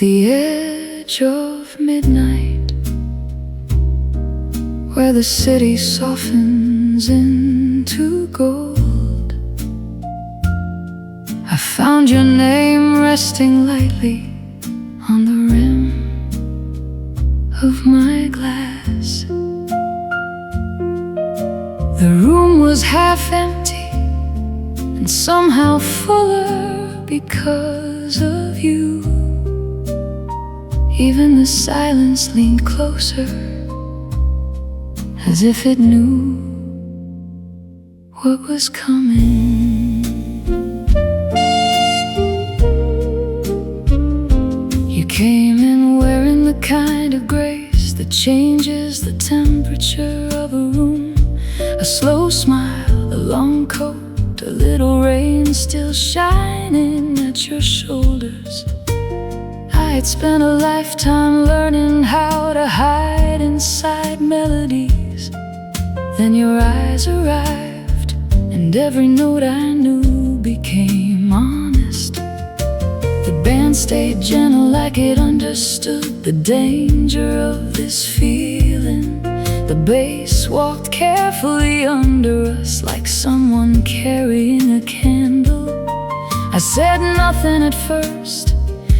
the edge of midnight, where the city softens into gold, I found your name resting lightly on the rim of my glass. The room was half empty and somehow fuller because of you. Even the silence leaned closer, as if it knew what was coming. You came in wearing the kind of grace that changes the temperature of a room. A slow smile, a long coat, a little rain still shining at your shoulders. I had spent a lifetime learning how to hide inside melodies. Then your eyes arrived, and every note I knew became honest. The band stayed gentle like it understood the danger of this feeling. The bass walked carefully under us like someone carrying a candle. I said nothing at first,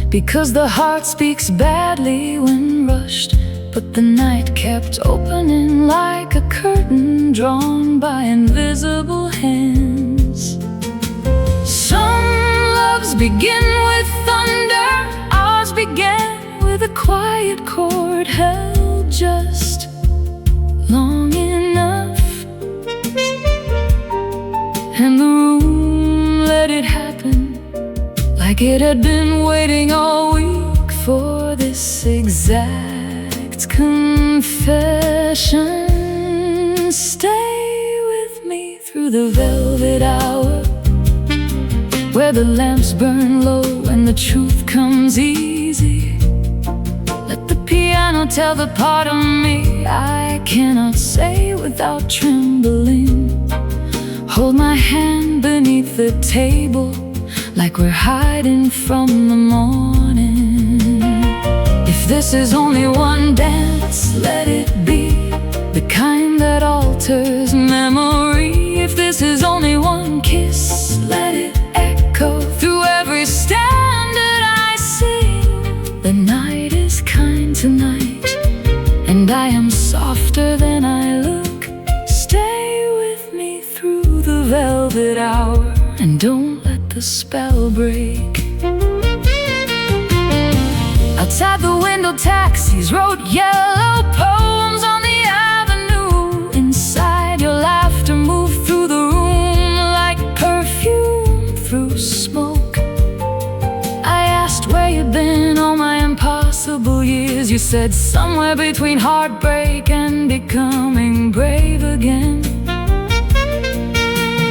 because the heart speaks badly when rushed. But the night kept opening like a curtain drawn by invisible hands. Some loves begin with thunder, ours began with a quiet chord held just long enough, and the room let it happen, like it had been waiting all week for this exact confession. Stay with me through the velvet hour, where the lamps burn low and the truth comes easy. Let the piano tell the part of me I cannot say without trembling. Hold my hand beneath the table, like we're hiding from the morning. If this is only one dance, let it be the kind that alters memory. If this is only one kiss, let it echo through every standard I sing. The night is kind tonight, and I am softer than I look. Stay with me through the velvet hour, and don't let the spell break. Outside the window, taxis wrote yellow poems on the avenue. Inside, your laughter moved through the room like perfume through smoke. I asked where you'd been all my impossible years. You said somewhere between heartbreak and becoming brave again.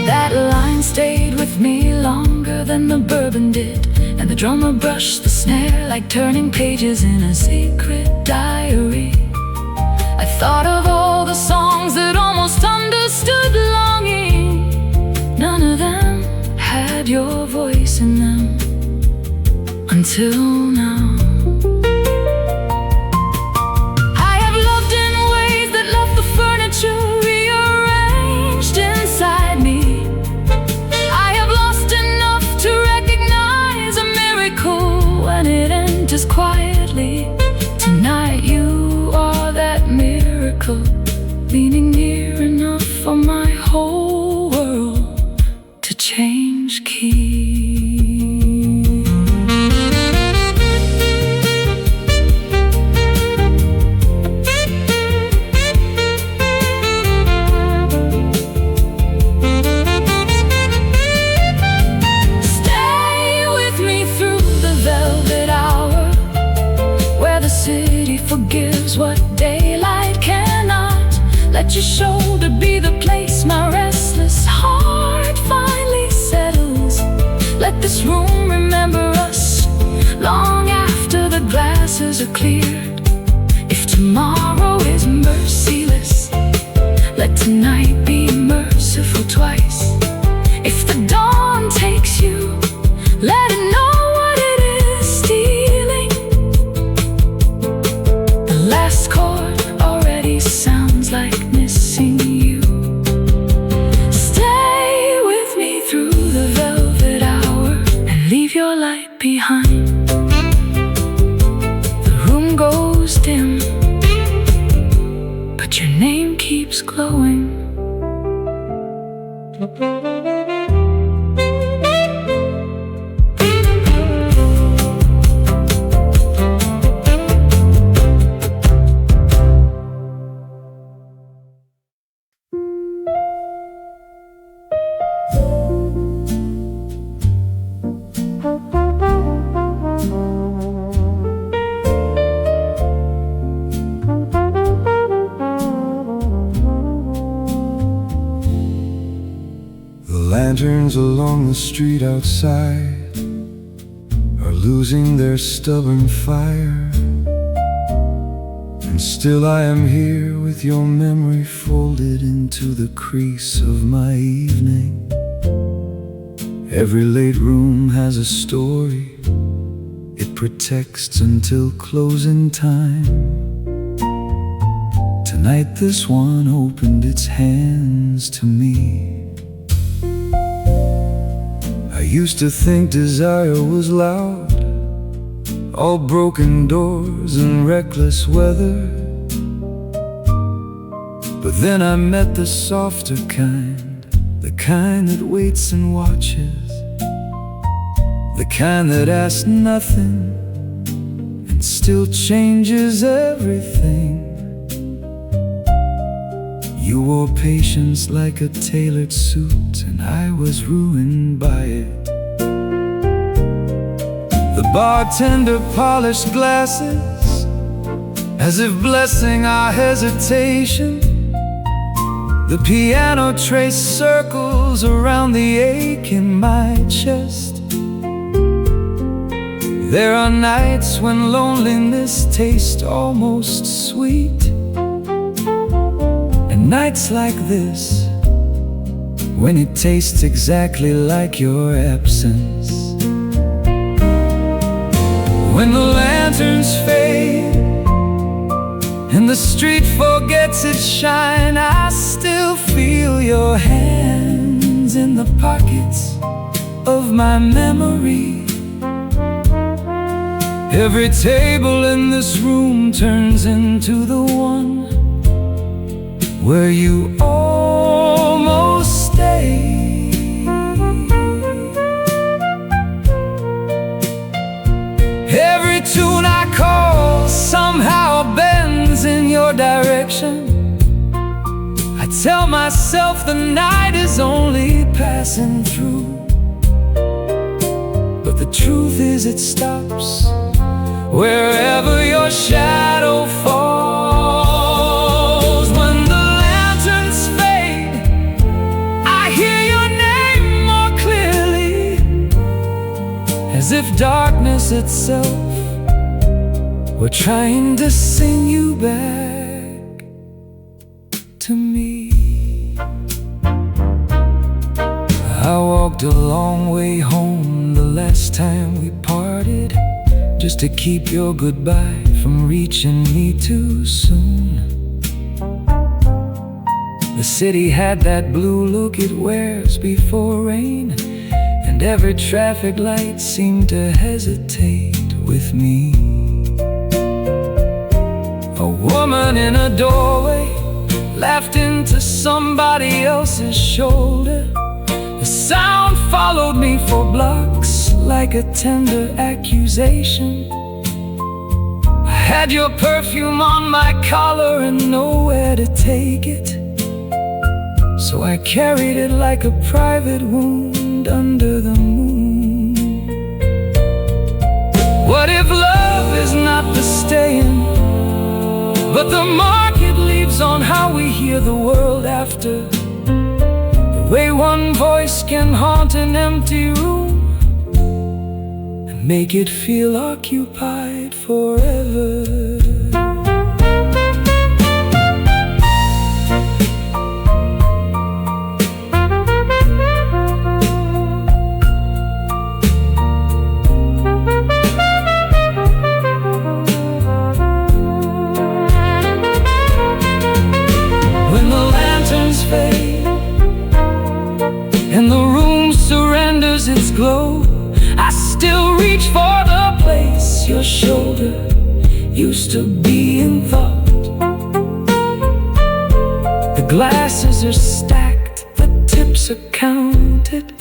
That line stayed with me longer than the bourbon did, and the drummer brushed the snare like turning pages in a secret diary. I thought of all the songs that almost understood longing. None of them had your voice in them until now. I have loved in ways that left the furniture rearranged inside me. When it enters quietly, tonight you are that miracle, leaning near enough for my whole world to change key. Stay with me through the velvet hour, where the city forgives what daylight cannot. Let your shoulder be the place my restless heart finally settles. Let this room remember us long after the glasses are cleared. If tomorrow is merciless, let tonight be merciful twice. If the dawn takes you, let it know what it is stealing. glowing. Lanterns along the street outside are losing their stubborn fire, and still I am here with your memory folded into the crease of my evening. Every late room has a story it protects until closing time. Tonight this one opened its hands to me. I used to think desire was loud, all broken doors and reckless weather. But then I met the softer kind, the kind that waits and watches, the kind that asks nothing and still changes everything. You wore patience like a tailored suit, and I was ruined by it. The bartender polished glasses as if blessing our hesitation. The piano traced circles around the ache in my chest. There are nights when loneliness tastes almost sweet, and nights like this when it tastes exactly like your absence. When the lanterns fade and the street forgets its shine, I still feel your hands in the pockets of my memory. Every table in this room turns into the one where you almost stay. Every tune I call somehow bends in your direction. I tell myself the night is only passing through, but the truth is it stops wherever your shadow falls. When the lanterns fade, I hear your name more clearly, as if darkness itself were trying to sing you back to me. I walked a long way home the last time we parted, just to keep your goodbye from reaching me too soon. The city had that blue look it wears before rain, and every traffic light seemed to hesitate with me. A woman in a doorway laughed into somebody else's shoulder. The sound followed me for blocks like a tender accusation. I had your perfume on my collar and nowhere to take it, so I carried it like a private wound under the moon. What if love is not the staying, but the market leaves on how we hear the world after? The way one voice can haunt an empty room and make it feel occupied forever. And the room surrenders its glow, I still reach for the place your shoulder used to be in thought. The glasses are stacked, the tips are counted,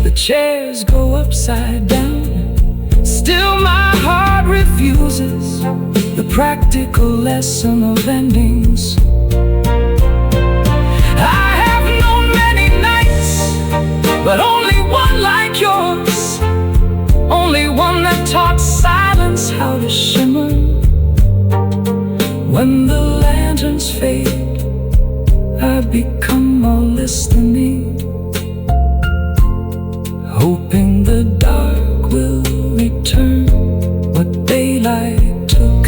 the chairs go upside down. Still my heart refuses the practical lesson of endings. I have known many nights, but only one like yours. Only one that taught silence how to shimmer. When the lanterns fade, I become more listening, hoping the dark will return what daylight took.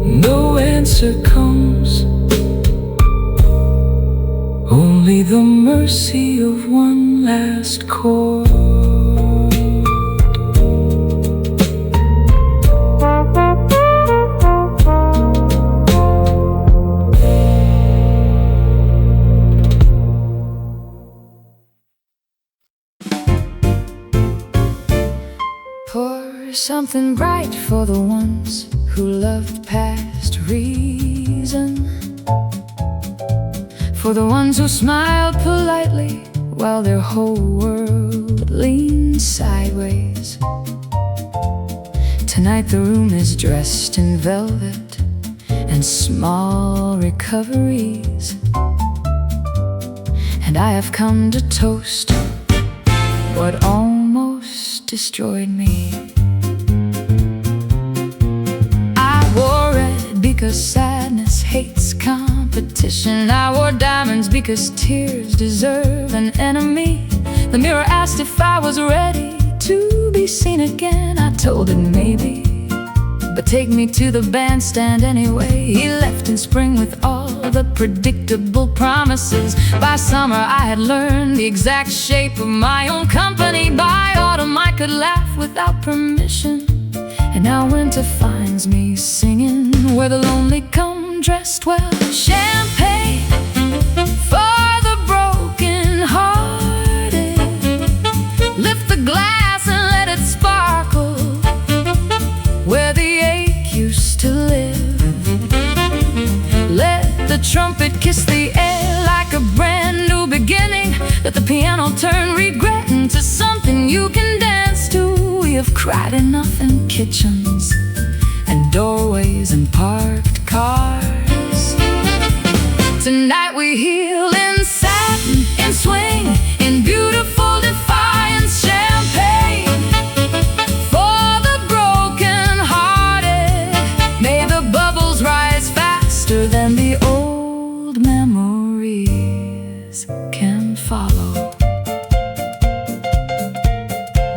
No answer comes, only the mercy of one last chord. Pour something bright for the ones who loved past reason, for the ones who smiled politely while their whole world leaned sideways. Tonight the room is dressed in velvet and small recoveries, and I have come to toast what almost destroyed me. I wore red because sadness hates competition. I wore diamonds because tears deserve an enemy. The mirror asked if I was ready to be seen again. I told it maybe, but take me to the bandstand anyway. He left in spring with all the predictable promises. By summer I had learned the exact shape of my own company. By autumn I could laugh without permission, and now winter finds me singing where the lonely come dressed well. Champagne for the broken hearted. Lift the glass and let it sparkle where the ache used to live. Let the trumpet kiss the air like a brand new beginning. Let the piano turn regret into something you can dance to. We have cried enough in kitchens and doorways and parked cars. Tonight we heal in satin, in swing, in beautiful defiance. Champagne for the broken hearted. May the bubbles rise faster than the old memories can follow.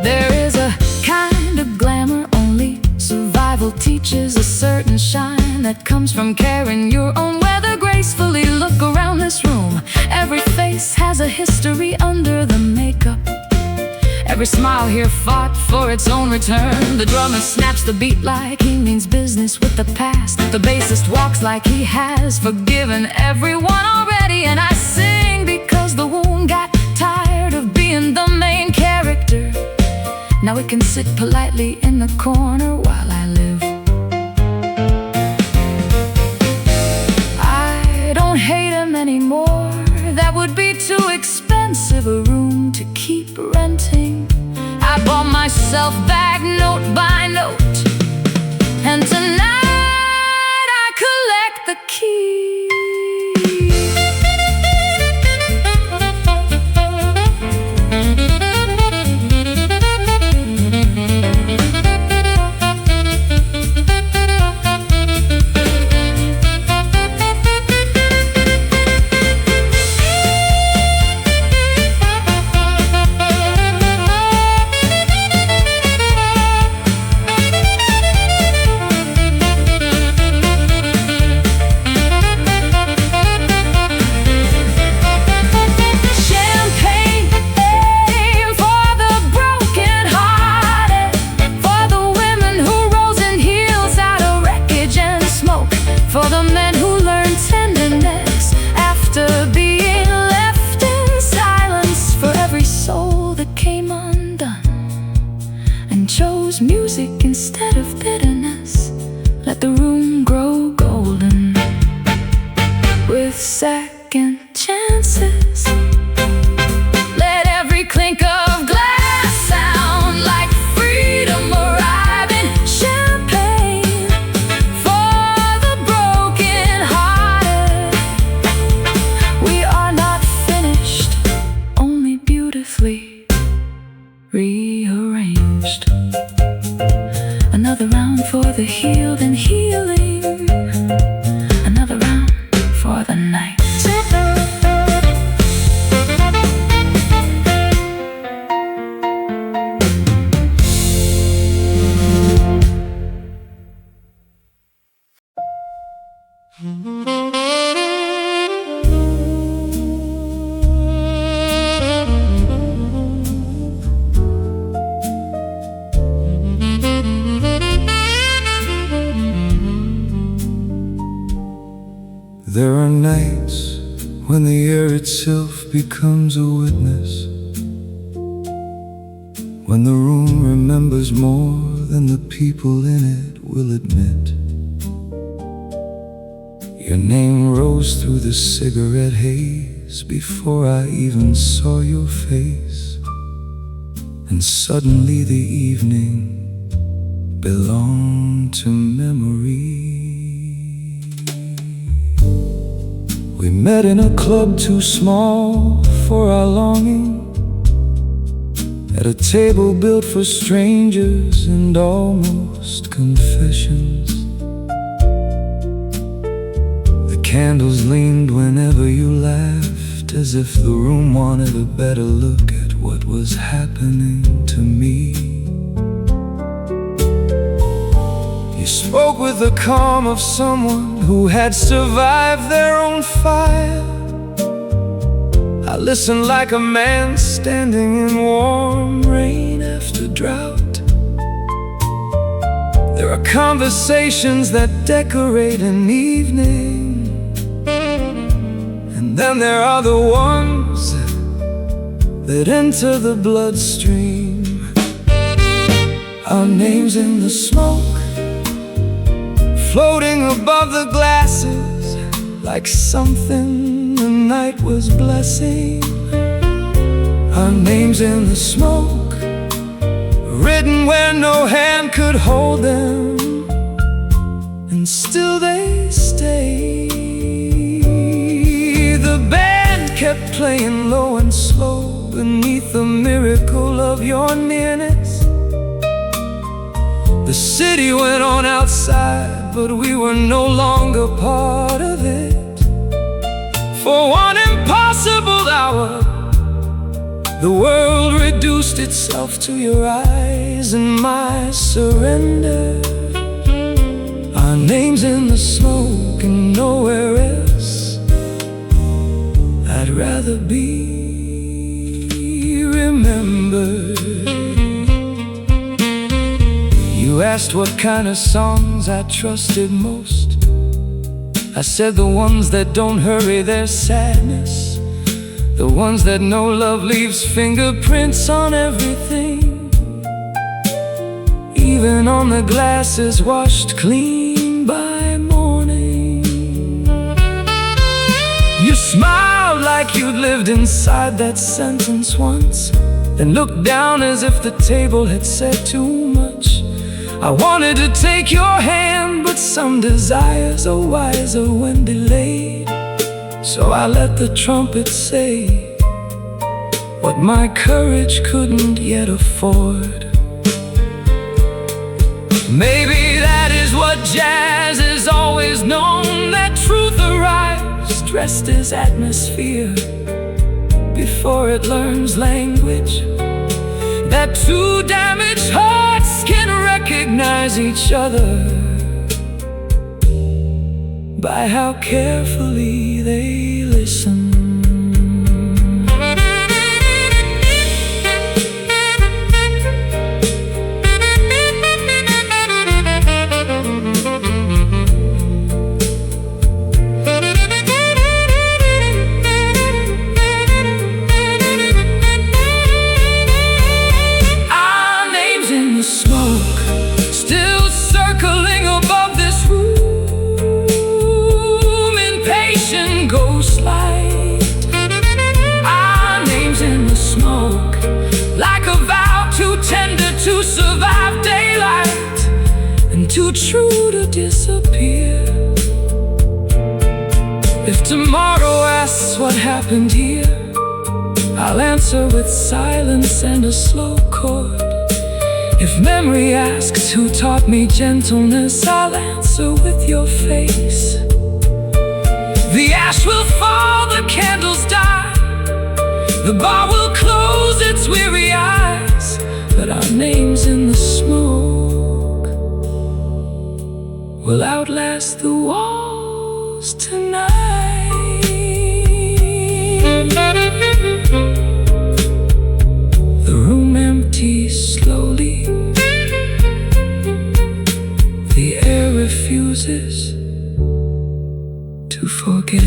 There is a kind of glamour only survival teaches, a certain shine that comes from carrying your own weather gracefully. Look around this room, every face has a history under the makeup. Every smile here fought for its own return. The drummer snaps the beat like he means business with the past. The bassist walks like he has forgiven everyone already. And I sing because the wound got tired of being the main character. Now we can sit politely in the corner while I live. I don't hate him anymore. That would be too expensive a room to keep renting. I bought myself back note by note, and tonight I collect the keys. Music instead of bitterness. Let the room grow golden. second chances. Let every clink of glass sound like freedom arriving. Champagne for the broken-hearted. We are not finished, only beautifully rearranged. Another round for the healed and healing. Another round for the night. There are nights when the air itself becomes a witness, when the room remembers more than the people in it will admit. Your name rose through the cigarette haze before I even saw your face, and suddenly the evening belonged to memory. We met in a club too small for our longing, at a table built for strangers and almost confessions. The candles leaned whenever you laughed, as if the room wanted a better look at what was happening to me. You spoke with the calm of someone who had survived their own fire. I listened like a man standing in warm rain after drought. There are conversations that decorate an evening, and then there are the ones that enter the bloodstream. Our names in the smoke, floating above the glasses, like something the night was blessing. Our names in the smoke, written where no hand could hold them, and still they stay. The band kept playing low and slow beneath the miracle of your nearness. The city went on outside, but we were no longer part of it. For one impossible hour, the world reduced itself to your eyes and my surrender. Our names in the smoke and nowhere else. I'd rather be remembered. You asked what kind of songs I trusted most. I said the ones that don't hurry their sadness, the ones that know love leaves fingerprints on everything, even on the glasses washed clean by morning. You smiled like you'd lived inside that sentence once, then looked down as if the table had said too much. I wanted to take your hand, but some desires are wiser when delayed. So I let the trumpet say what my courage couldn't yet afford. Maybe that is what jazz has always known, that truth arrives dressed as atmosphere before it learns language, that two damaged hearts can recognize each other by how carefully they listen. Goes too true to disappear. If tomorrow asks what happened here, I'll answer with silence and a slow chord. If memory asks who taught me gentleness, I'll answer with your face. The ash will fall, the candles die, the bar will close its weary eyes, but our names in the smoke will outlast the walls tonight. The room empties slowly, the air refuses to forget.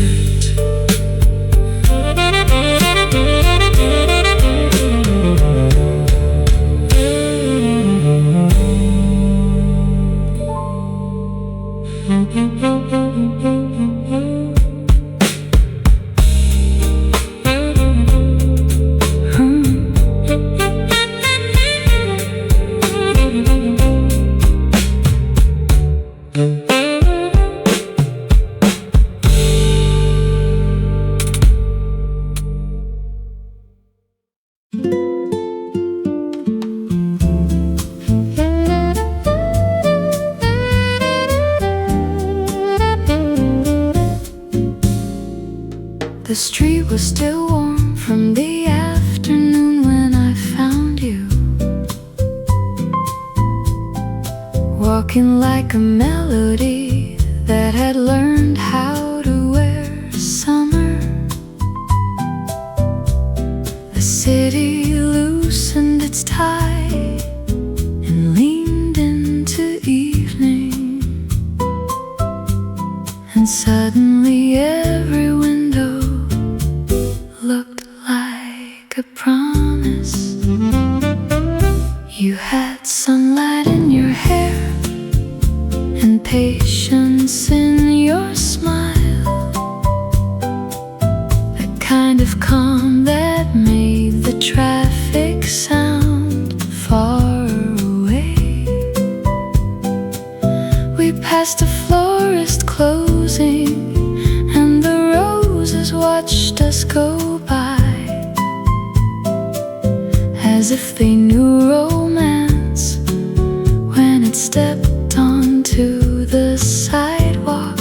The street was still warm from the afternoon when I found you, walking like a melody that had learned how to wear summer. The city loosened its tie and leaned into evening, and suddenly every window looked like a promise. You had sunlight in your hair and patience in your smile, the kind of calm that made the traffic sound far away. We passed a florist closing, and the roses watched us go by, as if they knew romance when it stepped onto the sidewalk.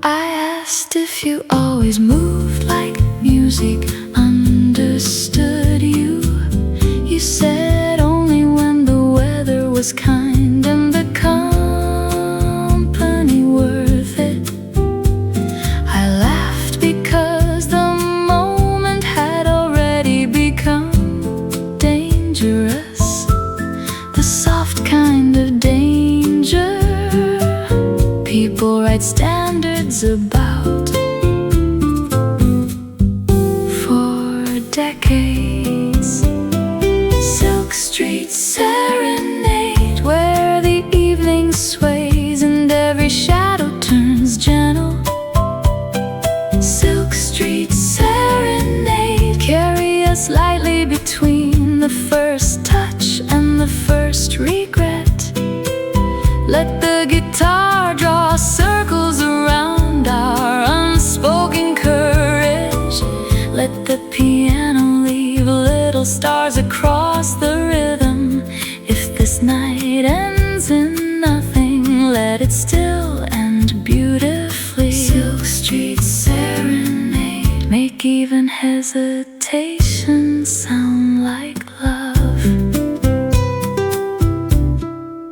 I asked if you always moved like music understood you. You said only when the weather was kind and the company worth it. I laughed because the moment had already become dangerous, the soft kind of danger people write standards about for decades. Silk Street Serenade, where the evening sways and every shadow turns gentle. Silk Street Serenade, carry us lightly between the first touch and the first regret. Let the guitar draw circles around our unspoken courage. Let the piano leave little stars across the rhythm. If this night ends in nothing, let it still end beautifully. Silk Street Serenade, make even hesitation sound like love.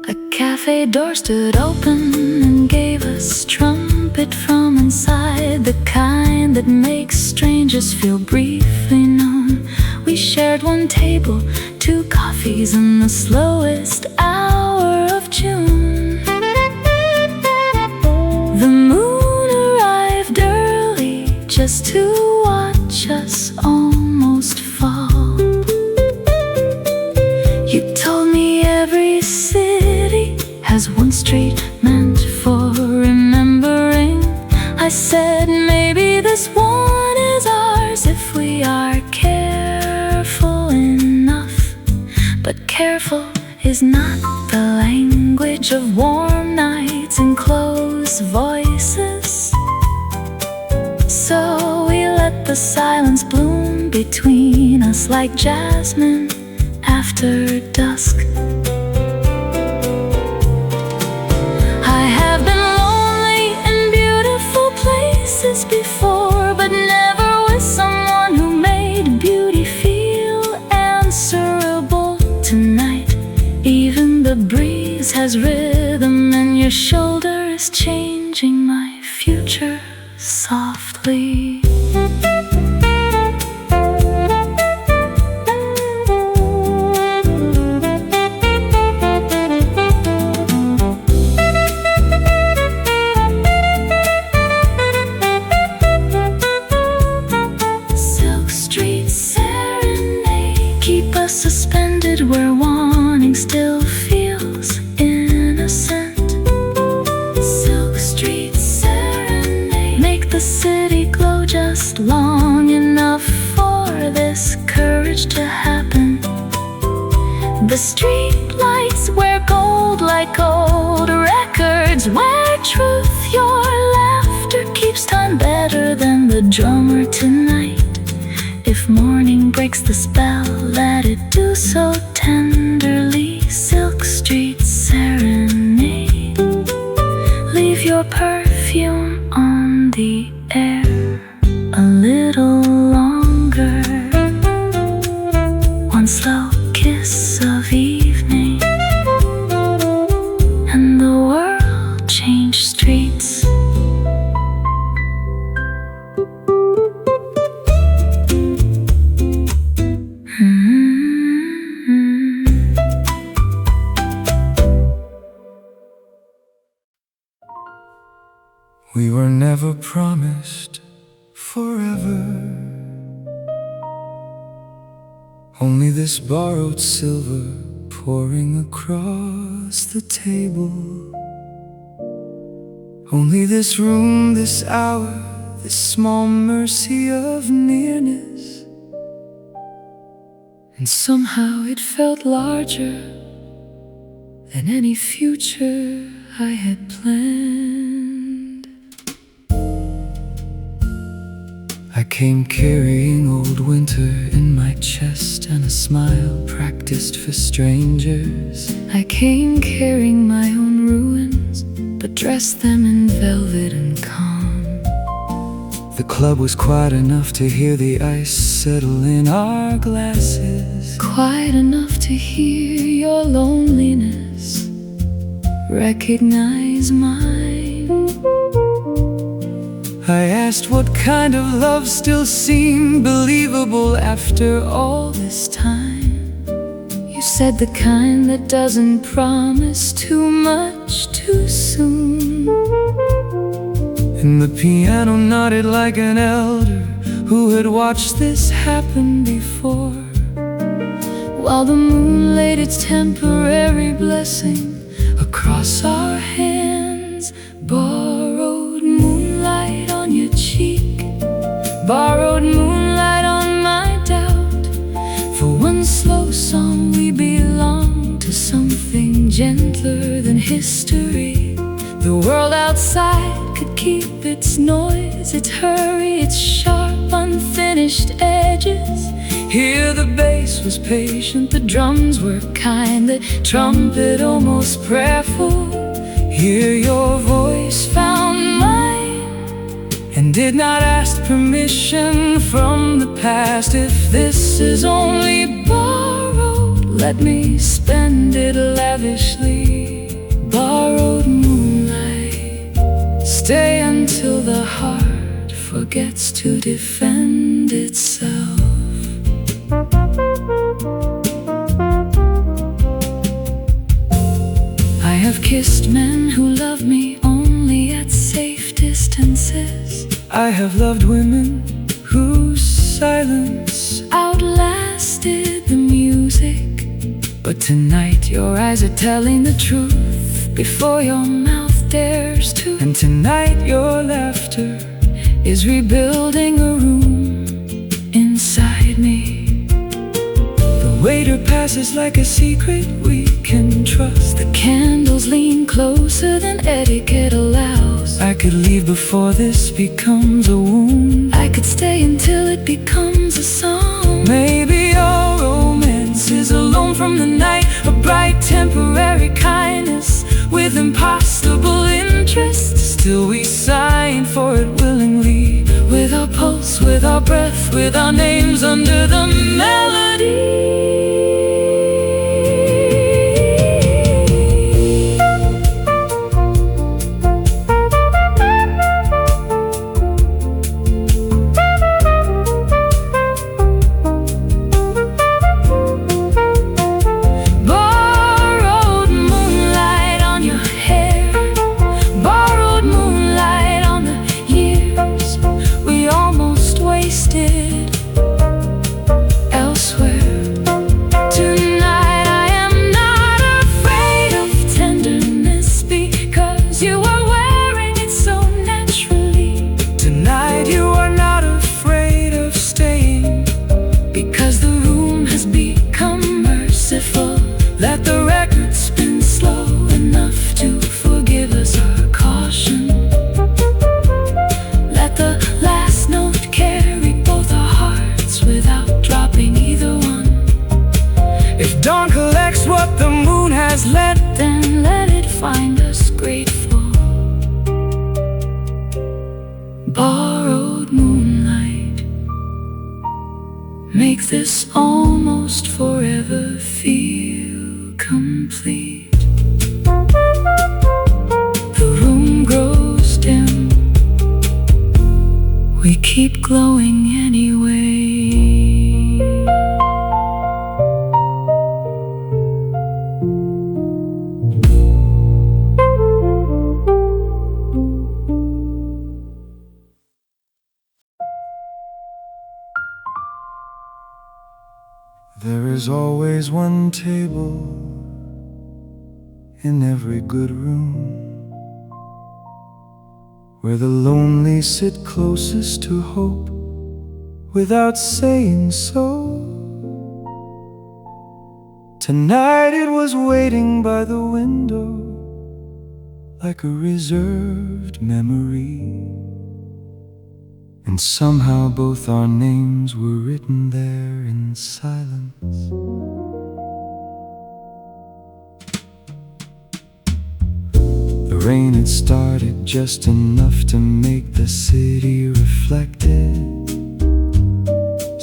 A cafe door stood open and gave us trumpet from inside, the kind that makes strangers feel briefly known. We shared one table, 2 coffees, and the slowest hour of June. The moon arrived early just to watch us almost fall. You told me every city has one street meant for remembering. I said maybe this one is ours if we are careful enough. But careful is not the language of warm nights and close voices. So we let the silence bloom between us like jasmine after dusk. I have been lonely in beautiful places before, but never with someone who made beauty feel answerable. Tonight, even the breeze has rhythm, and your shoulder is changing my future softly. Silk Street Serenade, keep us suspended where wanting still feels innocent. Silk Street Serenade, make the city glow just long enough for this courage to happen. The street lights wear gold like old records, wear truth, your laughter keeps time better than the drummer tonight. If morning breaks the spell, let it do so tenderly. Silk Street Serenade, leave your perfume on the air a little longer. One slow kiss of evening, and the world changed streets. We were never promised forever. Only this borrowed silver pouring across the table. Only this room, this hour, this small mercy of nearness. And somehow it felt larger than any future I had planned. I came carrying old winter in my chest and a smile practiced for strangers. I came carrying my own ruins, but dressed them in velvet and calm. The club was quiet enough to hear the ice settle in our glasses, quiet enough to hear your loneliness recognize mine. I asked what kind of love still seemed believable after all this time. You said the kind that doesn't promise too much too soon. And the piano nodded like an elder who had watched this happen before, while the moon laid its temporary blessing across our hands. Borrowed moonlight on your cheek, borrowed moonlight on my doubt. For one slow song we belong to something gentler than history. The world outside could keep its noise, its hurry, its sharp unfinished edges. Here the bass was patient, the drums were kind, the trumpet almost prayerful. Here your voice found mine and did not ask permission from the past. If this is only borrowed, let me spend it lavishly. Borrowed moonlight, stay until the heart forgets to defend itself. I have kissed men who love me only at safe distances. I have loved women whose silence outlasted the music. But tonight your eyes are telling the truth before your mouth dares to. And tonight your laughter is rebuilding a room inside me. The waiter passes like a secret we can trust. trust. The candles lean closer than etiquette allows. I could leave before this becomes a wound. I could stay until it becomes a song. Maybe our romance is a loan from the night, a bright temporary kindness with impossible interest. Still we sign for it willingly, with our pulse, with our breath, with our names under the melody. Let the record spin slow enough to forgive us our caution. Let the last note carry both our hearts without dropping either one. If dawn collects what the moon has led, then let it find us grateful. Borrowed moonlight, make this almost forever feel complete. The room grows dim, we keep glowing anyway. there is always one table in every good room, where the lonely sit closest to hope without saying so. Tonight it was waiting by the window like a reserved memory, and somehow both our names were written there in silence. The rain had started just enough to make the city reflected.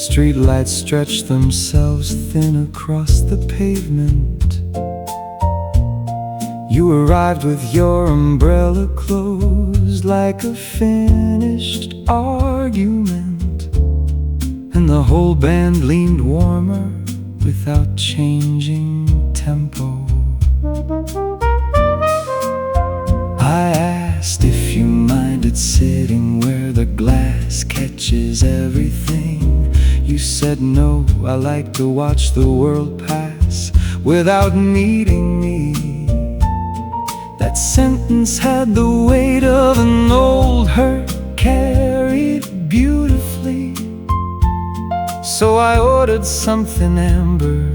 Streetlights stretched themselves thin across the pavement. You arrived with your umbrella closed like a finished argument, and the whole band leaned warmer without changing tempo. I asked if you minded sitting where the glass catches everything. You said no, I like to watch the world pass without needing me. That sentence had the weight of an old hurt carried beautifully. So I ordered something amber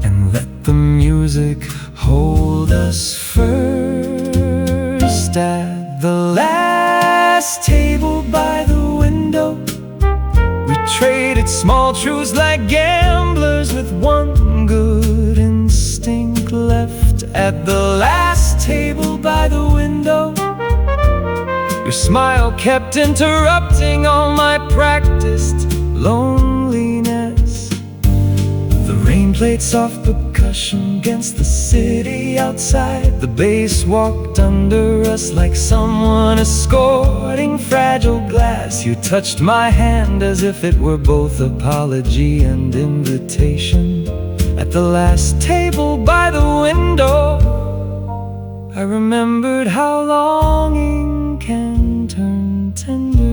and let the music hold us first. At the last table by the window, we traded small truths like gamblers with one good instinct left. At the last table by the window, your smile kept interrupting all my practiced loneliness. The rain played soft percussion against the city outside. The bass walked under us like someone escorting fragile glass. You touched my hand as if it were both apology and invitation. At the last table by the window, I remembered how longing can turn tender.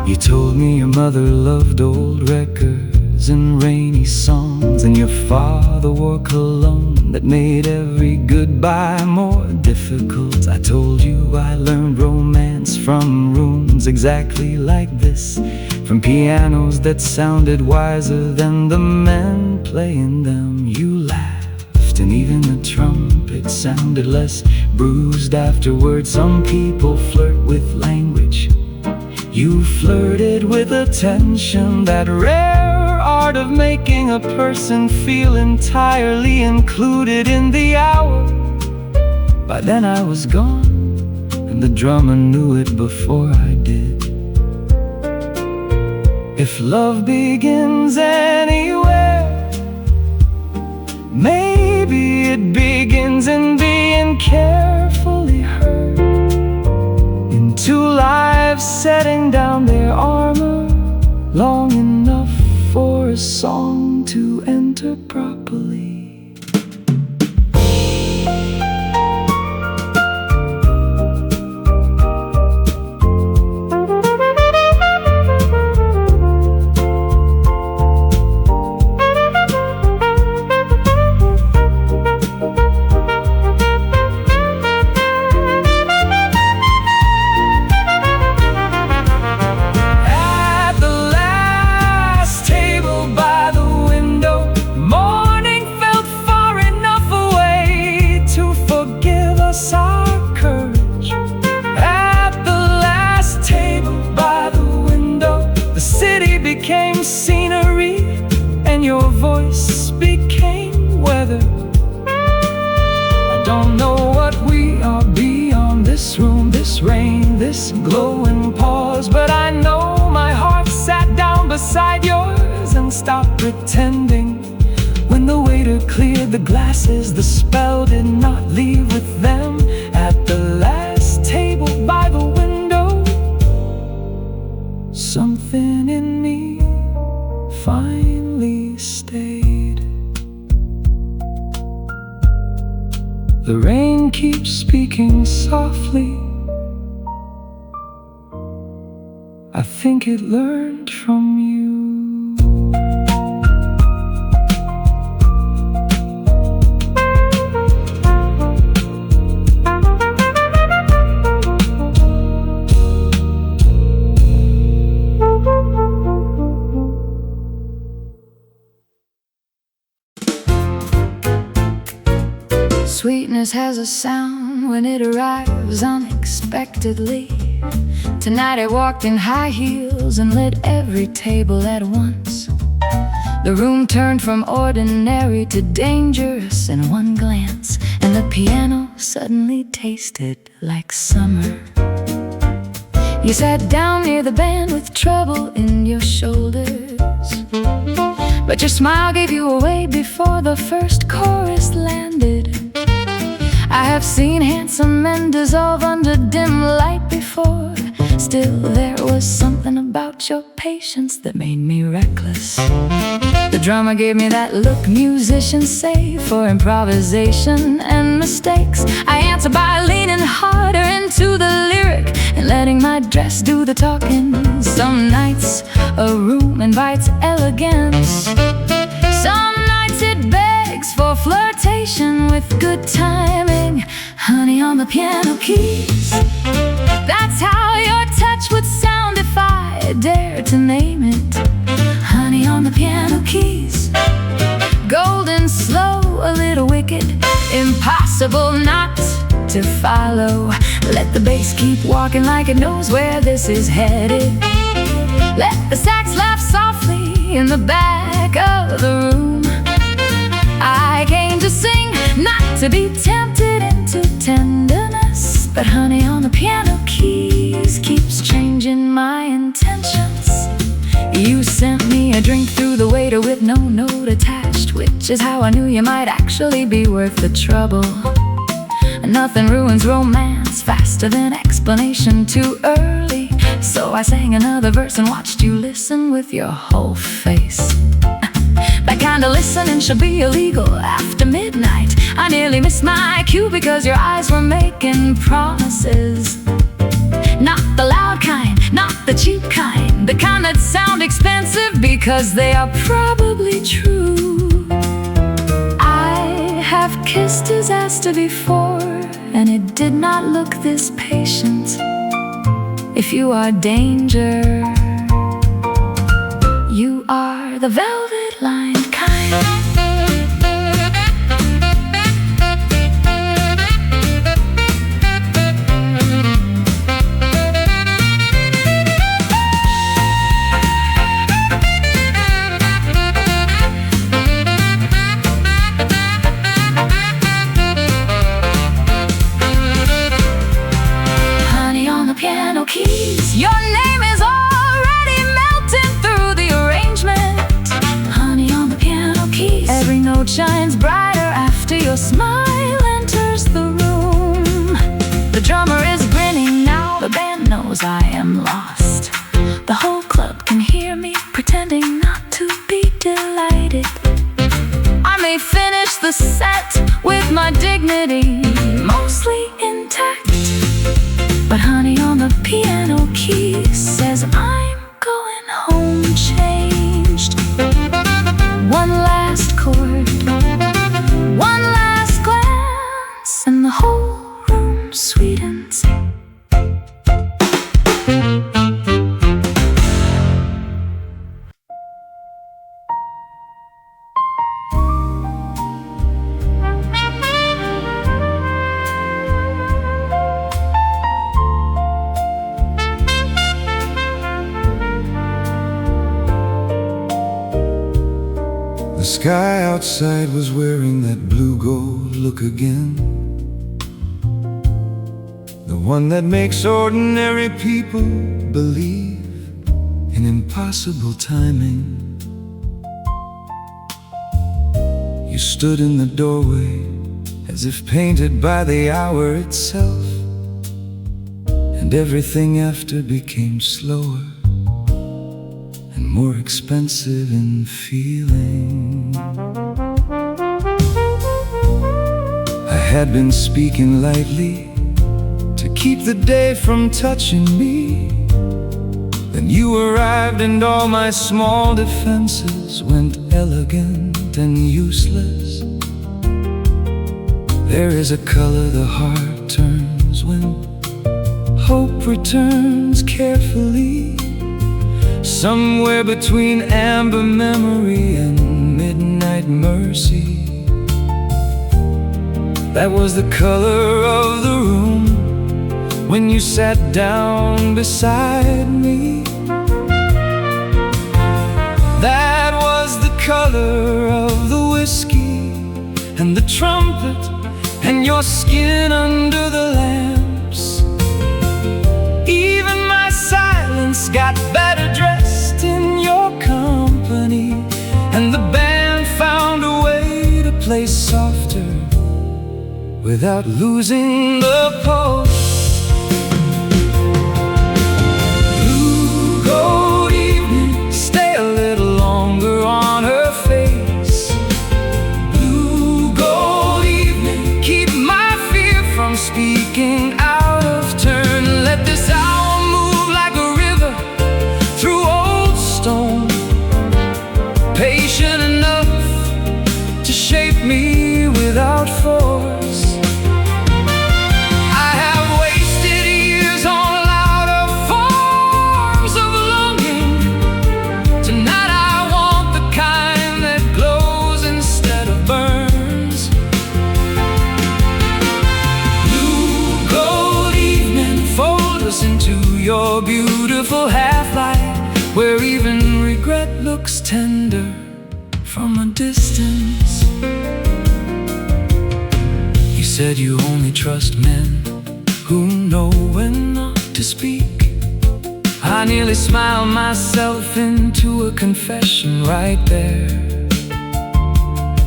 You told me your mother loved old records words in rainy songs, and your father wore cologne that made every goodbye more difficult. I told you I learned romance from rooms exactly like this, from pianos that sounded wiser than the men playing them. You laughed, and even the trumpet sounded less bruised afterward. Some people flirt with language. You flirted with attention, that rare art of making a person feel entirely included in the hour. By then I was gone, and the drummer knew it before I did. If love begins anywhere, maybe it begins in being carefully heard, in two lives setting down their armor long enough for a song to enter properly. Scenery, and your voice became weather. I don't know what we are beyond this room, this rain, this glowing pause, but I know my heart sat down beside yours and stopped pretending. When the waiter cleared the glasses, the spell did not leave with them. At the last table by the window, something in me finally stayed. The rain keeps speaking softly. I think it learned from you. Sweetness has a sound when it arrives unexpectedly. Tonight I walked in high heels and lit every table at once. The room turned from ordinary to dangerous in one glance, and the piano suddenly tasted like summer. You sat down near the band with trouble in your shoulders, but your smile gave you away before the first chorus landed. I have seen handsome men dissolve under dim light before. Still, there was something about your patience that made me reckless. The drummer gave me that look musicians say for improvisation and mistakes. I answered by leaning harder into the lyric and letting my dress do the talking. Some nights a room invites elegance, some nights it begs for flirtation with good timing. Honey on the piano keys, that's how your touch would sound if I dared to name it. Honey on the piano keys, golden slow, a little wicked, impossible not to follow. Let the bass keep walking like it knows where this is headed. Let the sax laugh softly in the back of the room. I came to sing, not to be tempted into tenderness, but honey on the piano keys keeps changing my intentions. You sent me a drink through the waiter with no note attached, which is how I knew you might actually be worth the trouble. Nothing ruins romance faster than explanation too early, so I sang another verse and watched you listen with your whole face. That kind of listening should be illegal after midnight. I nearly missed my cue because your eyes were making promises. Not the loud kind, not the cheap kind, the kind that sound expensive because they are probably true. I have kissed disaster before, and it did not look this patient. If you are danger, you are the velvet lined kind. Piano keys, your name is already melting through the arrangement. Honey on the piano keys, every note shines brighter after your smile enters the room. The drummer is grinning now, the band knows I am lost. The whole club can hear me pretending not to be delighted. I may finish the set with my dignity mostly intact, but honey on the piano keys says I'm going home changed. One last chord, one last glance, and the whole room sweetens. The sky outside was wearing that blue gold look again, the one that makes ordinary people believe in impossible timing. You stood in the doorway as if painted by the hour itself, and everything after became slower and more expensive in feeling. I had been speaking lightly to keep the day from touching me. Then you arrived and all my small defenses went elegant and useless. There is a color the heart turns when hope returns carefully, somewhere between amber memory and midnight mercy. That was the color of the room when you sat down beside me. That was the color of the whiskey and the trumpet and your skin under the lamps. Even my silence got better dressed in your company, and the band found a way to play softer without losing the pulse. Blue gold evening, stay a little longer on her face. Blue gold evening, keep my fear from speaking out of turn. Let this hour move like a river through old stone, patient enough to shape me without force. I have wasted years on louder forms of longing. Tonight I want the kind that glows instead of burns. Blue gold evening, fold us into your beautiful half-light, where even regret looks tender from a distance. You said you only trust men who know when not to speak. I nearly smiled myself into a confession right there.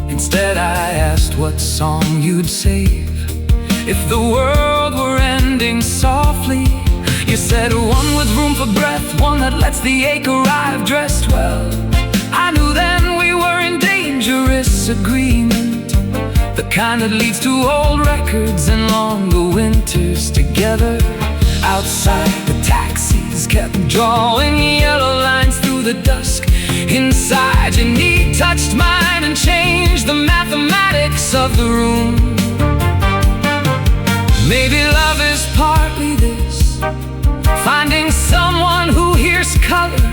Instead I asked what song you'd save if the world were ending softly. You said one with room for breath, one that lets the ache arrive dressed well. I knew then we were in dangerous agreement, the kind that leads to old records and longer winters together. Outside the taxis hands kept drawing yellow lines through the dusk. Inside, your knee touched mine and changed the mathematics of the room. Maybe love is partly this, finding someone who hears color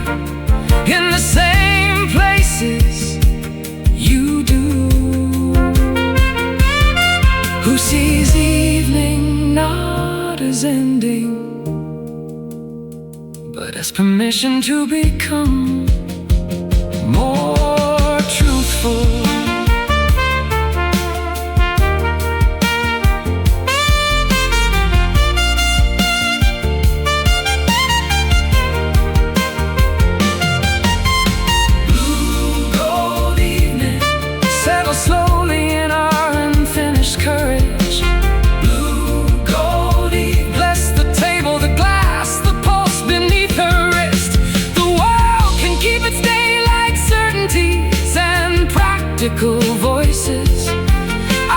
in the same places you do, who sees evening not as ending, but as permission to become more truthful. Blue gold evening settle slowly in our unfinished courage. Blue gold evening bless the table, the glass, the pulse beneath her wrist. The world can keep its day like certainties and practical voices.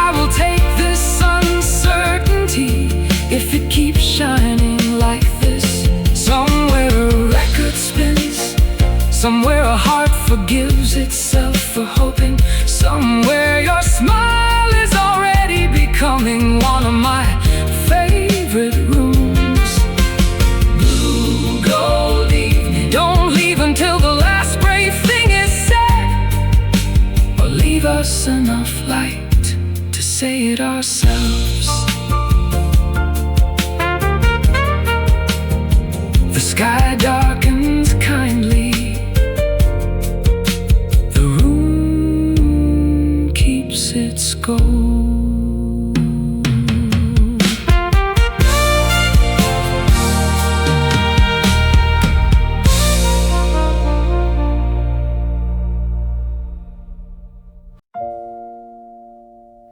I will take this uncertainty if it keeps shining like this. Somewhere a record spins, somewhere a heart forgives itself for hoping, somewhere your smile is already becoming one of my favorite rooms. Blue gold evening, don't leave until the last brave thing is said, or leave us enough light to say it ourselves. The sky darkens kindly, the room keeps its gold.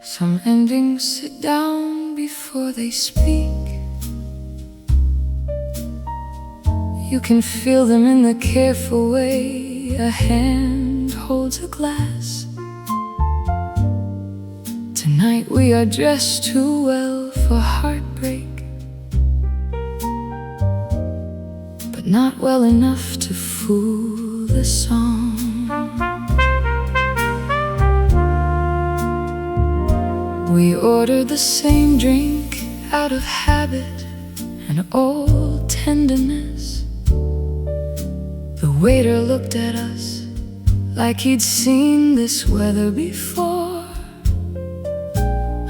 Some endings sit down before they speak. You can feel them in the careful way a hand holds a glass. Tonight we are dressed too well for heartbreak, but not well enough to fool the song. We ordered the same drink out of habit and old tenderness. The waiter looked at us like he'd seen this weather before.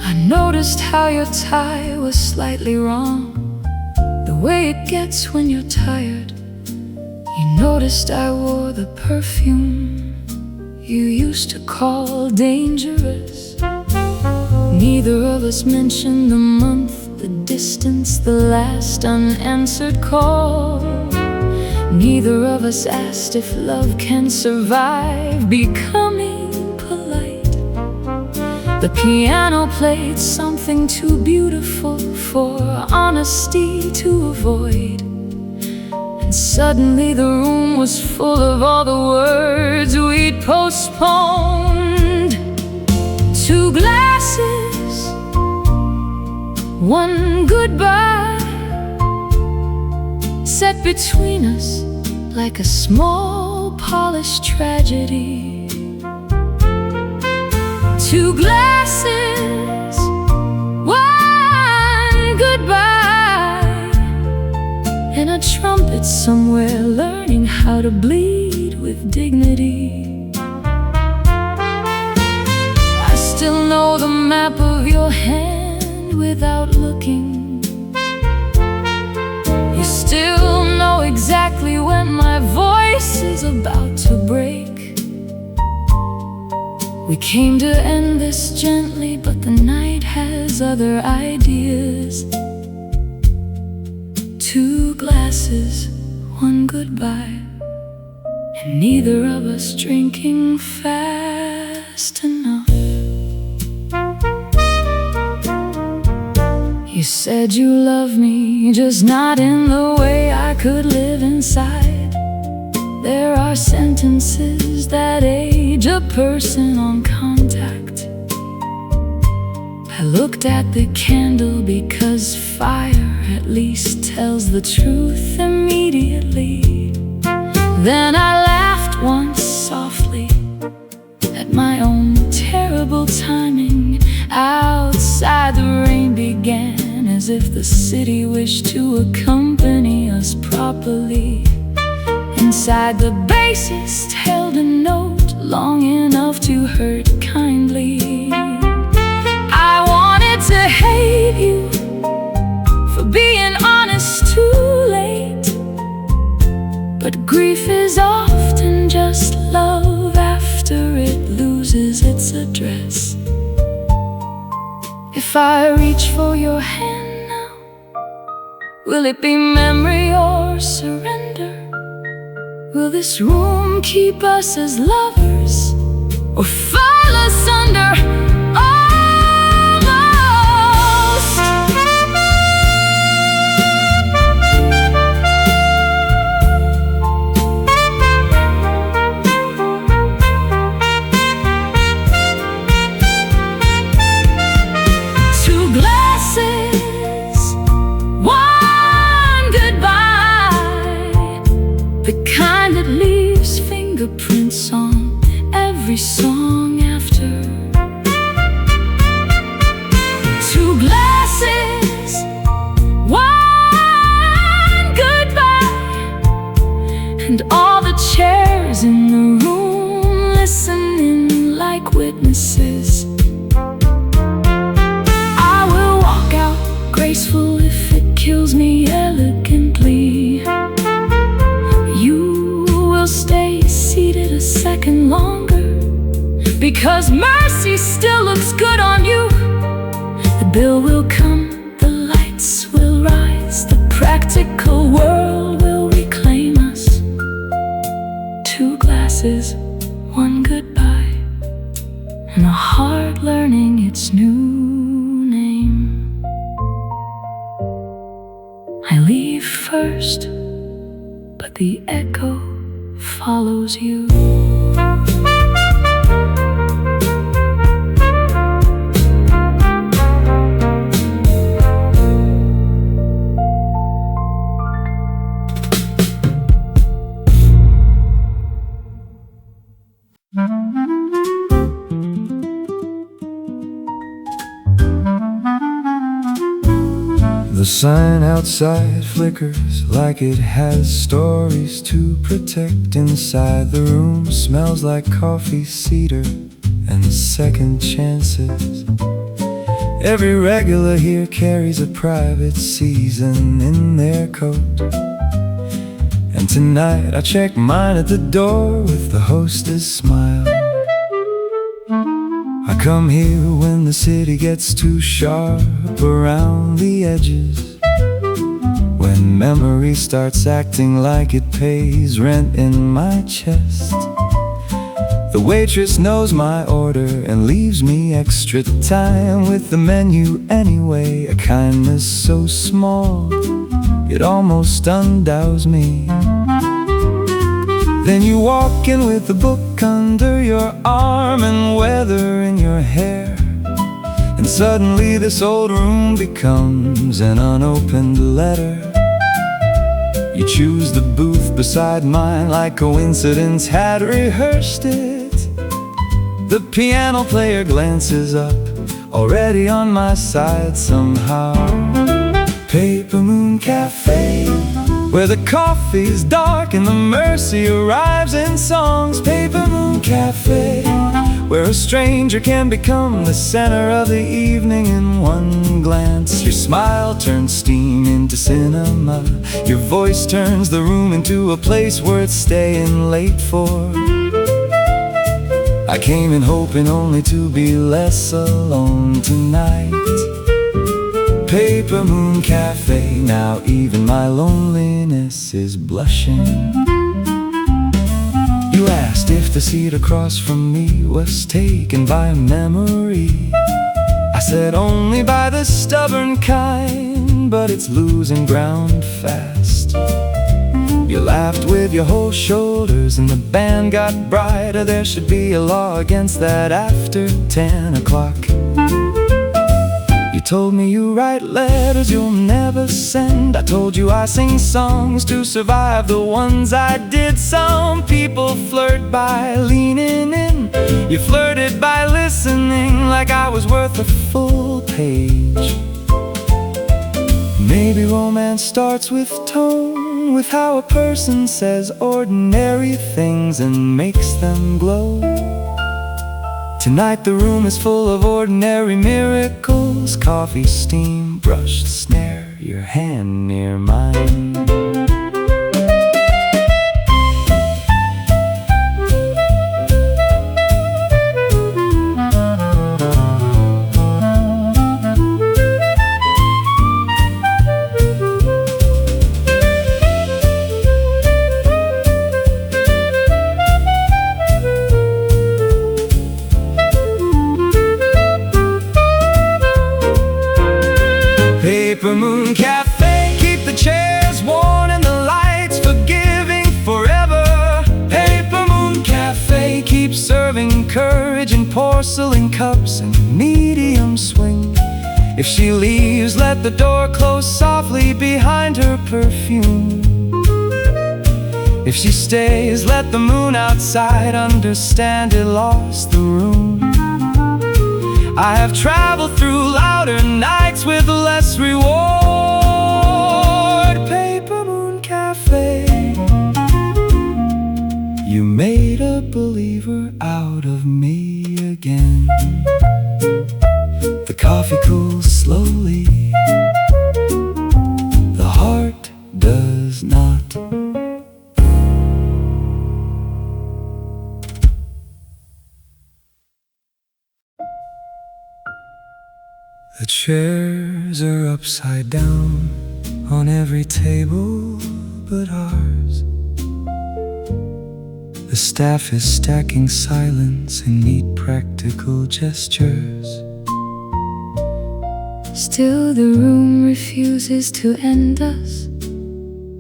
I noticed how your tie was slightly wrong, the way it gets when you're tired. You noticed I wore the perfume you used to call dangerous. Neither of us mentioned the month, the distance, the last unanswered call. Neither of us asked if love can survive becoming polite. The piano played something too beautiful for honesty to avoid, and suddenly the room was full of all the words we'd postponed. Two glasses, one goodbye, set between us like a small polished tragedy. Two glasses, one goodbye, and a trumpet somewhere learning how to bleed with dignity. I still know the map of your hand without looking. You still know exactly when my voice is about to break. We came to end this gently, but the night has other ideas. Two glasses, one goodbye, and neither of us drinking fast enough. You said you love me, just not in the way I could live inside. There are sentences that age a person on contact. I looked at the candle because fire at least tells the truth immediately. Then I laughed once softly at my own terrible timing. Outside the rain began as if the city wished to accompany us properly. Inside the bassist held a note long enough to hurt kindly. I wanted to hate you for being honest too late, but grief is often just love after it loses its address. If I reach for your hand now, will it be memory or surrender? Will this room keep us as lovers or fall asunder? Fingerprints on every song after. Two glasses, one goodbye, and all the chairs in the room listening like witnesses. I will walk out graceful if it kills me elegantly. You will stay seated a second longer because mercy still looks good on you. The bill will come, the lights will rise, the practical world will reclaim us. Two glasses, one goodbye, and a heart learning its new name. I leave first, but the echo follows you. The sign outside flickers like it has stories to protect. Inside the room smells like coffee, cedar, and second chances. Every regular here carries a private season in their coat. And tonight I check mine at the door with the hostess smile. I come here when the city gets too sharp around the edges, when memory starts acting like it pays rent in my chest. The waitress knows my order and leaves me extra time with the menu anyway. A kindness so small it almost undoes me. Then you walk in with a book under your arm and weather in your hair, and suddenly this old room becomes an unopened letter. You choose the booth beside mine like coincidence had rehearsed it. The piano player glances up, already on my side somehow. Paper Moon Café, where the coffee's dark and the mercy arrives in songs. Paper Moon Café, where a stranger can become the center of the evening in one glance. Your smile turns steam into cinema. Your voice turns the room into a place worth staying late for. I came in hoping only to be less alone tonight. Paper Moon Café, now even my loneliness is blushing. You asked if the seat across from me was taken by a memory. I said only by the stubborn kind, but it's losing ground fast. You laughed with your whole shoulders and the band got brighter. There should be a law against that after 10 o'clock. You told me you write letters you'll never send. I told you I sing songs to survive the ones I did. Some people flirt by leaning in. You flirted by listening like I was worth a full page. Maybe romance starts with tone, with how a person says ordinary things and makes them glow. Tonight the room is full of ordinary miracles. Coffee, steam, brushed snare, your hand near mine. Paper Moon Café, keep the chairs warm and the lights forgiving forever. Paper Moon Café, keep serving courage in porcelain cups and medium swing. If she leaves, let the door close softly behind her perfume. If she stays, let the moon outside understand it lost the room. I have traveled through louder nights with less reward. Paper Moon Café, you made a believer out of me again. The coffee cools slowly, the heart does not. The chairs are upside down on every table but ours. The staff is stacking silence in neat practical gestures. Still the room refuses to end us.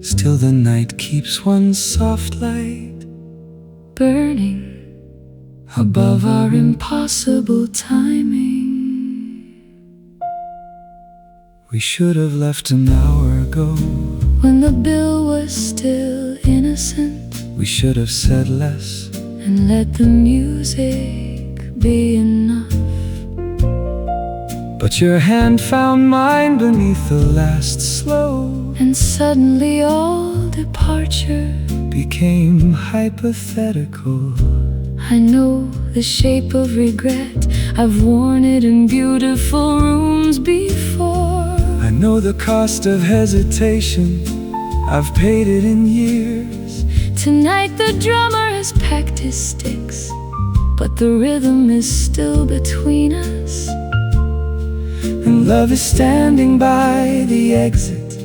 Still the night keeps one soft light burning above our impossible timing. We should have left an hour ago, when the bill was still innocent. We should have said less and let the music be enough. But your hand found mine beneath the last slow, and suddenly all departure became hypothetical. I know the shape of regret. I've worn it in beautiful rooms before. I know the cost of hesitation. I've paid it in years. Tonight the drummer has packed his sticks, but the rhythm is still between us. And love is standing by the exit,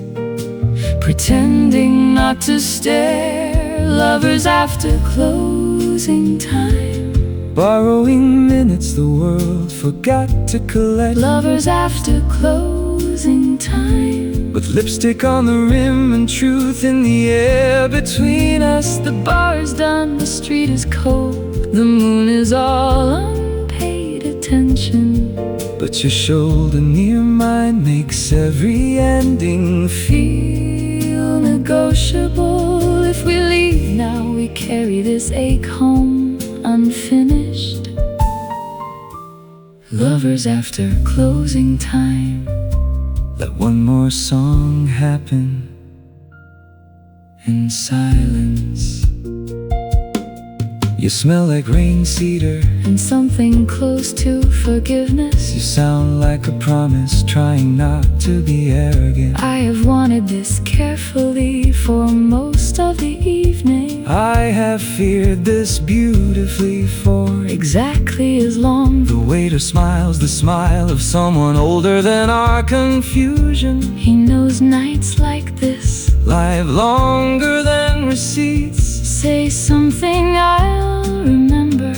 pretending not to stare. Lovers after closing time, borrowing minutes the world forgot to collect. Lovers after closing time, with lipstick on the rim and truth in the air between us. The bar is done, the street is cold, the moon is all unpaid attention. But your shoulder near mine makes every ending feel negotiable. If we leave now, we carry this ache home unfinished. Lovers after closing time, let one more song happen in silence. You smell like rain cedar and something close to forgiveness. You sound like a promise, trying not to be arrogant. I have wanted this carefully for most of the evening. I have feared this beautifully for exactly as long. The waiter smiles, the smile of someone older than our confusion. He knows nights like this live longer than receipts. Say something I'll remember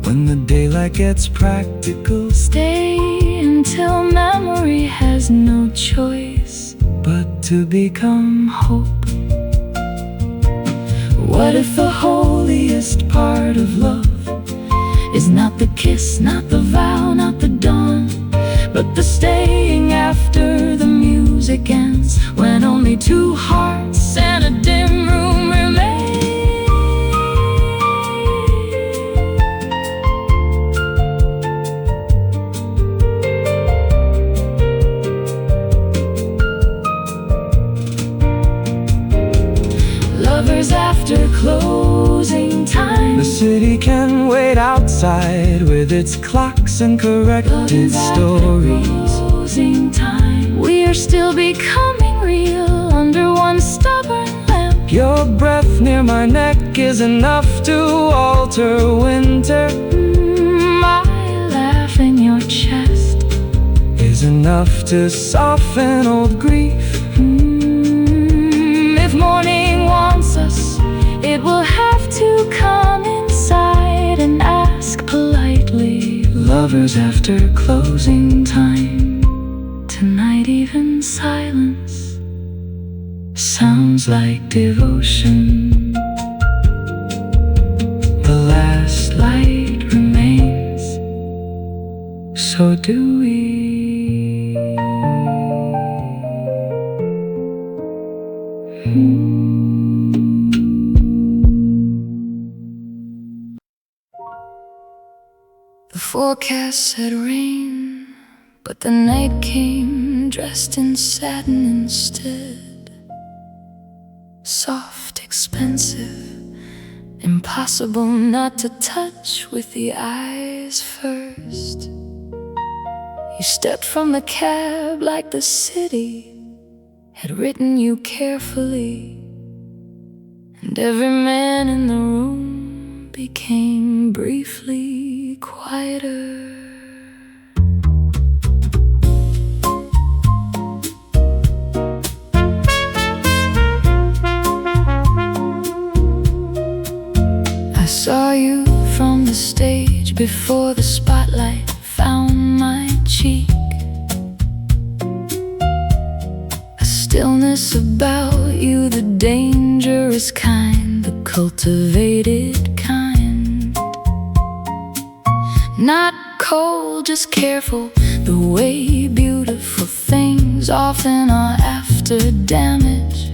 when the daylight gets practical. Stay until memory has no choice but to become hope. What if the holiest part of love is not the kiss, not the vow, not the dawn, but the stay outside with its clocks and corrected stories. We are still becoming real under one stubborn lamp. Your breath near my neck is enough to alter winter. My laugh in your chest is enough to soften old grief. If morning wants us, it will have to come inside and ask politely. Lovers after closing time. Tonight even silence sounds like devotion. The last light remains, so do we. The forecast said rain, but the night came dressed in satin instead. Soft, expensive, impossible not to touch with the eyes first. You stepped from the cab like the city had written you carefully, and every man in the room became briefly quieter. I saw you from the stage before the spotlight found my cheek. A stillness about you, the dangerous kind, the cultivated kind. Not cold, just careful, the way beautiful things often are after damage.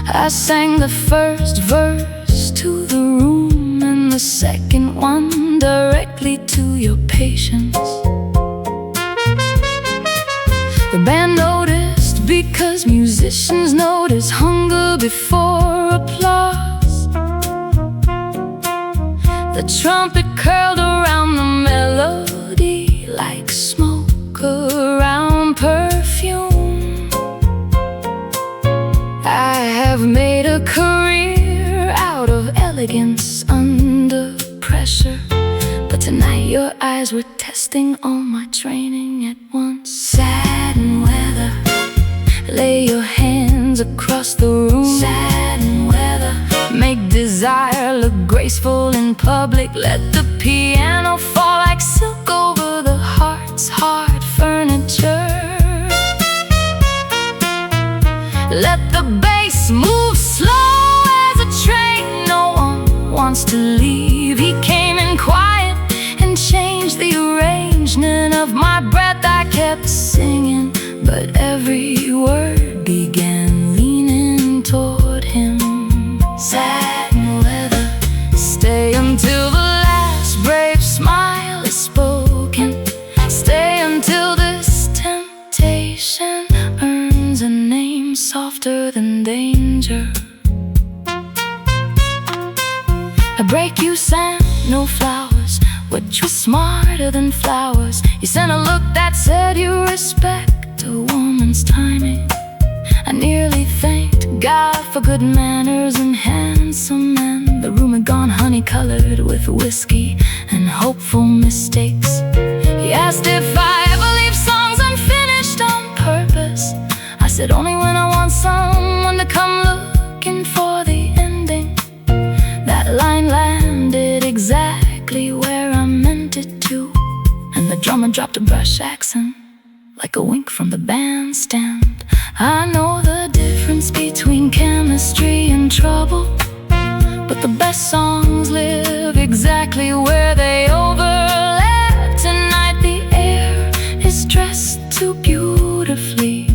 I sang the first verse to the room and the second one directly to your patience. The band noticed because musicians notice hunger before applause. The trumpet curled around the melody like smoke around perfume. I have made a career out of elegance under pressure, but tonight your eyes were testing all my training at once. Satin weather, lay your hands across the room. Satin weather, make desire look graceful in public. Let the piano fall like silk over the heart's hard furniture. Let the bass move slow as a train. No one wants to leave. He came in quiet and changed the arrangement of my breath. I kept singing, but every word began leaning toward him. Satin weather, stay until the last brave smile is spoken. Stay until this temptation earns a name softer than danger. A break you sent, no flowers, which was smarter than flowers. You sent a look that said you respect a woman's timing. I nearly thanked God for good manners and handsome men. The room had gone honey-colored with whiskey and hopeful mistakes. He asked if I ever leave songs unfinished on purpose. I said only when I want someone to come looking for the ending. That line landed exactly where I meant it to, and the drummer dropped a brush accent like a wink from the bandstand. I know the difference between chemistry and trouble, but the best songs live exactly where they overlap. Tonight the air is dressed too beautifully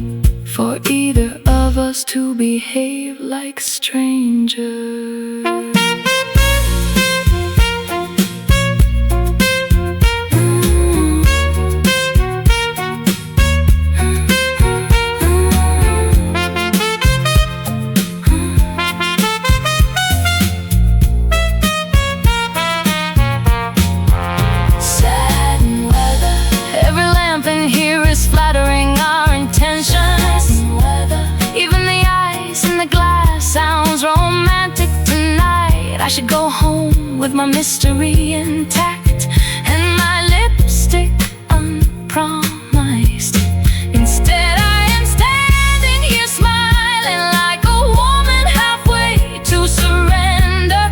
for either of us to behave like strangers. go home with my mystery intact and my lipstick unpromised. Instead I am standing here smiling like a woman halfway to surrender.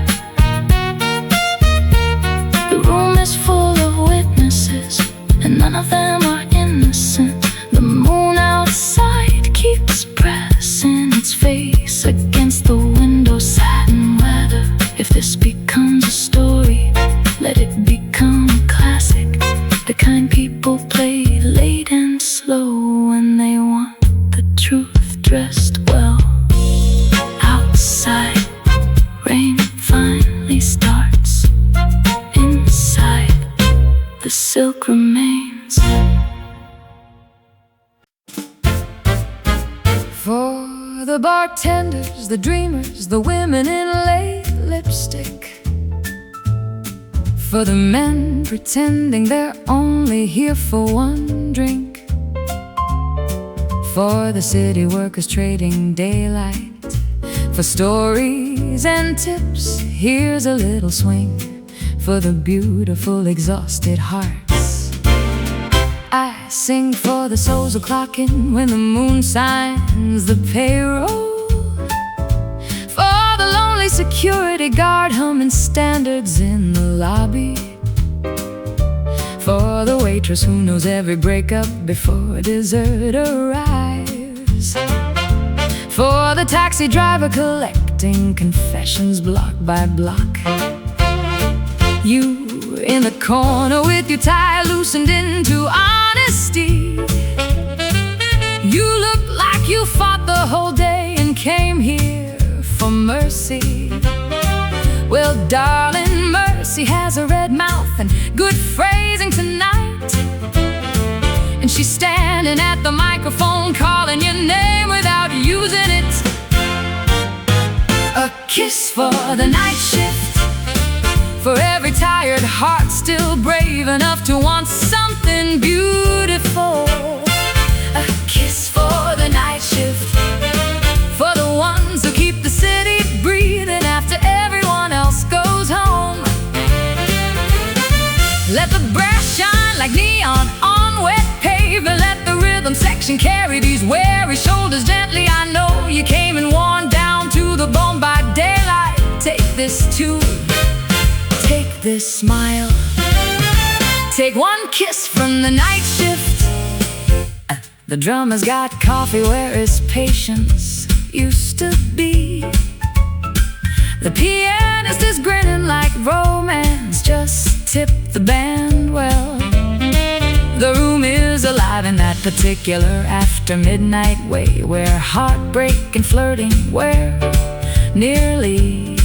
The room is full of witnesses and none of them are innocent. The moon outside keeps pressing its face against the window. Satin weather. If this becomes a story, let it become a classic. The kind people play late and slow when they want the truth dressed well. Outside, rain finally starts. Inside, the silk remains. For the bartenders, the dreamers, the women in late lipstick. For the men pretending they're only here for one drink. For the city workers trading daylight. For stories and tips, here's a little swing. For the beautiful exhausted hearts. I sing for the souls who clock in when the moon signs the payroll. For the lonely security guard humming standards in the lobby. For the waitress who knows every breakup before dessert arrives. For the taxi driver collecting confessions block by block. You in the corner with your tie loosened into honesty. You look like you fought the whole day and came here for mercy. Well, darling, mercy has a red mouth and good phrasing tonight. And she's standing at the microphone calling your name without using it. A kiss for the night shift. For every tired heart still brave enough to want something beautiful. A kiss for the night shift. For the ones who keep the city breathing after everyone else goes home. Let the brass shine like neon on wet pavement. Let the rhythm section carry these weary shoulders gently. I know you came and worn down to the bone by daylight. Take this too. Take this smile. Take one kiss from the night shift. The drummer's got coffee where his patience used to be. The pianist is grinning like romance just tipped the band well. The room is alive in that particular after midnight way, where heartbreak and flirting wear nearly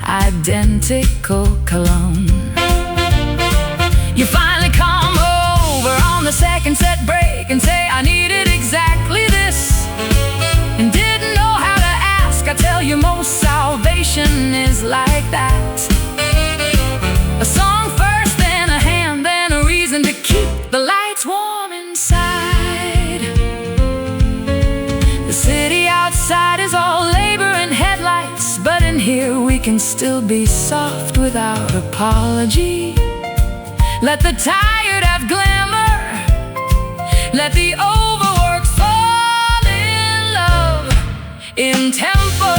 identical cologne. You finally come over on the second set break and say, I needed exactly this, and didn't know how to ask. I tell you, most salvation is like that. A song first, then a hand, then a reason to keep the lights warm inside. The city outside is all labor and headlights, but in here we can still be soft without apology. Let the tired have glamour. Let the overworked fall in love in tempo.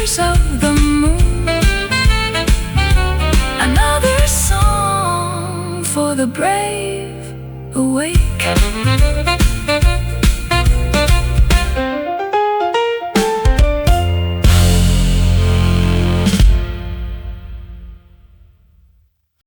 colors of the moon. Another song for the brave awake.